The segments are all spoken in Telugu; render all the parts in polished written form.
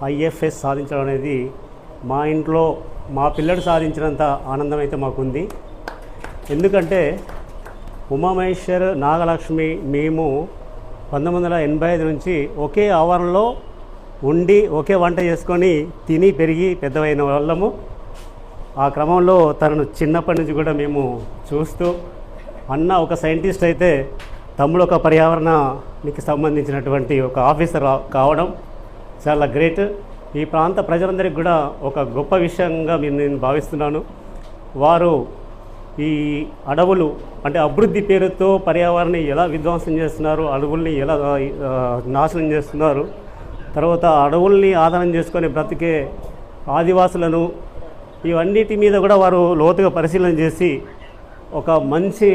ఐఎఫ్ఎస్ సాధించడం అనేది మా ఇంట్లో మా పిల్లడు సాధించినంత ఆనందం అయితే మాకుంది. ఎందుకంటే ఉమామహేశ్వర్, నాగలక్ష్మి మేము 1985 నుంచి ఒకే ఆవరణలో ఉండి ఒకే వంట చేసుకొని తిని పెరిగి పెద్దవైన వాళ్ళము. ఆ క్రమంలో తనను చిన్నప్పటి నుంచి కూడా మేము చూస్తూ, అన్న ఒక సైంటిస్ట్ అయితే తమ్ముడు ఒక పర్యావరణానికి సంబంధించినటువంటి ఒక ఆఫీసర్ కావడం చాలా గ్రేట్. ఈ ప్రాంత ప్రజలందరికీ కూడా ఒక గొప్ప విషయంగా నేను భావిస్తున్నాను. వారు ఈ అడవులు అంటే అభివృద్ధి పేరుతో పర్యావరణాన్ని ఎలా విధ్వంసం చేస్తున్నారు, అడవుల్ని ఎలా నాశనం చేస్తున్నారు, తర్వాత అడవుల్ని ఆధారం చేసుకొని బ్రతికే ఆదివాసులను, ఇవన్నిటి మీద కూడా వారు లోతుగా పరిశీలన చేసి ఒక మంచి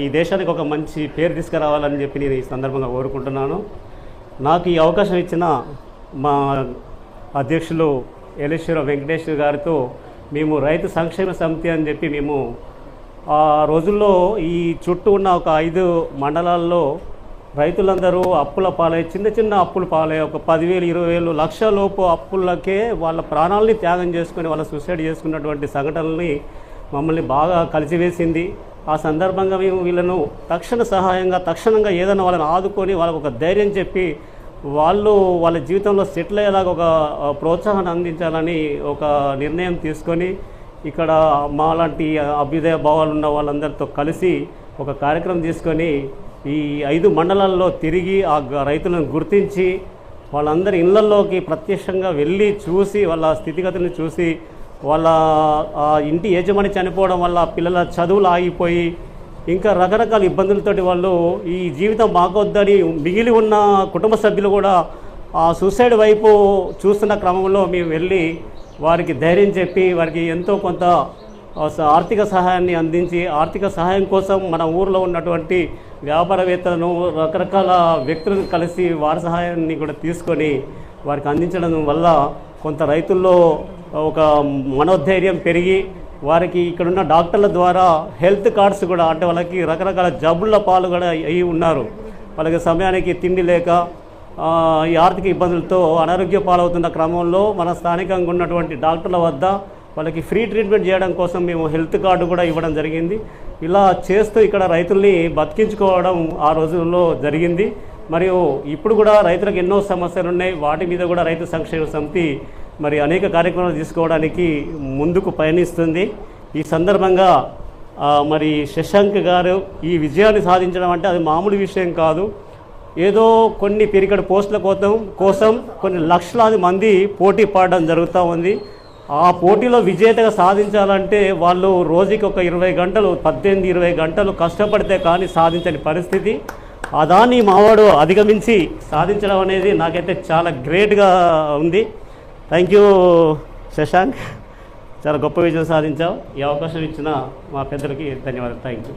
ఈ దేశానికి ఒక మంచి పేరు తీసుకురావాలని చెప్పి నేను ఈ సందర్భంగా కోరుకుంటున్నాను. నాకు ఈ అవకాశం ఇచ్చిన మా అధ్యక్షులు ఎలేశ్వర వెంకటేష్ గారితో మేము రైతు సంక్షేమ సమితి అని చెప్పి మేము ఆ రోజుల్లో ఈ చుట్టూ ఉన్న ఒక 5 మండలాల్లో రైతులందరూ అప్పుల పాలై చిన్న చిన్న అప్పులు పాలై ఒక 10,000, 20,000, లక్ష లోపు అప్పులకే వాళ్ళ ప్రాణాలని త్యాగం చేసుకొని వాళ్ళ సూసైడ్ చేసుకున్నటువంటి సంఘటనల్ని మమ్మల్ని బాగా కలిసివేసింది. ఆ సందర్భంగా మేము వీళ్ళను తక్షణంగా ఏదైనా వాళ్ళని ఆదుకొని వాళ్ళకు ఒక ధైర్యం చెప్పి వాళ్ళ జీవితంలో సెటిల్ అయ్యేలాగా ఒక ప్రోత్సాహాన్ని అందించాలని ఒక నిర్ణయం తీసుకొని ఇక్కడ మాలాంటి అభ్యుదయ భావాలు ఉన్న వాళ్ళందరితో కలిసి ఒక కార్యక్రమం తీసుకొని ఈ 5 మండలాల్లో తిరిగి ఆ రైతులను గుర్తించి వాళ్ళందరి ఇళ్లలోకి ప్రత్యక్షంగా వెళ్ళి చూసి వాళ్ళ స్థితిగతులను చూసి వాళ్ళ ఇంటి యజమాని చనిపోవడం వల్ల పిల్లల చదువులు ఆగిపోయి ఇంకా రకరకాల ఇబ్బందులతోటి వాళ్ళు ఈ జీవితం మాకొద్దని మిగిలి ఉన్న కుటుంబ సభ్యులు కూడా ఆ సూసైడ్ వైపు చూస్తున్న క్రమంలో మేము వెళ్ళి వారికి ధైర్యం చెప్పి వారికి ఎంతో కొంత ఆర్థిక సహాయాన్ని అందించి, ఆర్థిక సహాయం కోసం మన ఊరిలో ఉన్నటువంటి వ్యాపారవేత్తలను రకరకాల వ్యక్తులను కలిసి వారి సహాయాన్ని కూడా తీసుకొని వారికి అందించడం వల్ల కొంత రైతుల్లో ఒక మనోధైర్యం పెరిగి వారికి ఇక్కడున్న డాక్టర్ల ద్వారా హెల్త్ కార్డ్స్ కూడా అంటే వాళ్ళకి రకరకాల జబ్బుల పాలు కూడా అయి ఉన్నారు. వాళ్ళకి సమయానికి తిండి లేక ఈ ఆర్థిక ఇబ్బందులతో అనారోగ్య పాలవుతున్న క్రమంలో మన స్థానికంగా ఉన్నటువంటి డాక్టర్ల వద్ద వాళ్ళకి ఫ్రీ ట్రీట్మెంట్ చేయడం కోసం మేము హెల్త్ కార్డు కూడా ఇవ్వడం జరిగింది. ఇలా చేస్తూ ఇక్కడ రైతుల్ని బతికించుకోవడం ఆ రోజుల్లో జరిగింది. మరియు ఇప్పుడు కూడా రైతులకు ఎన్నో సమస్యలు ఉన్నాయి. వాటి మీద కూడా రైతు సంక్షేమ సమితి మరి అనేక కార్యక్రమాలు తీసుకోవడానికి ముందుకు పయనిస్తుంది. ఈ సందర్భంగా మరి శశాంక్ గారు ఈ విజయాన్ని సాధించడం అంటే అది మామూలు విషయం కాదు. ఏదో కొన్ని పిరికడ పోస్టుల కోసం కొన్ని లక్షలాది మంది పోటీ పడడం జరుగుతూ ఉంది. ఆ పోటీలో విజేతగా సాధించాలంటే వాళ్ళు రోజుకి ఒక 20 గంటలు 18-20 గంటలు కష్టపడితే కానీ సాధించని పరిస్థితి. దాన్ని మావాడు అధిగమించి సాధించడం అనేది నాకైతే చాలా గ్రేట్గా ఉంది. థ్యాంక్ యూ శశాంక్, చాలా గొప్ప విజయం సాధించావు. ఈ అవకాశం ఇచ్చిన మా పెద్దలకి ధన్యవాదాలు. Thank you.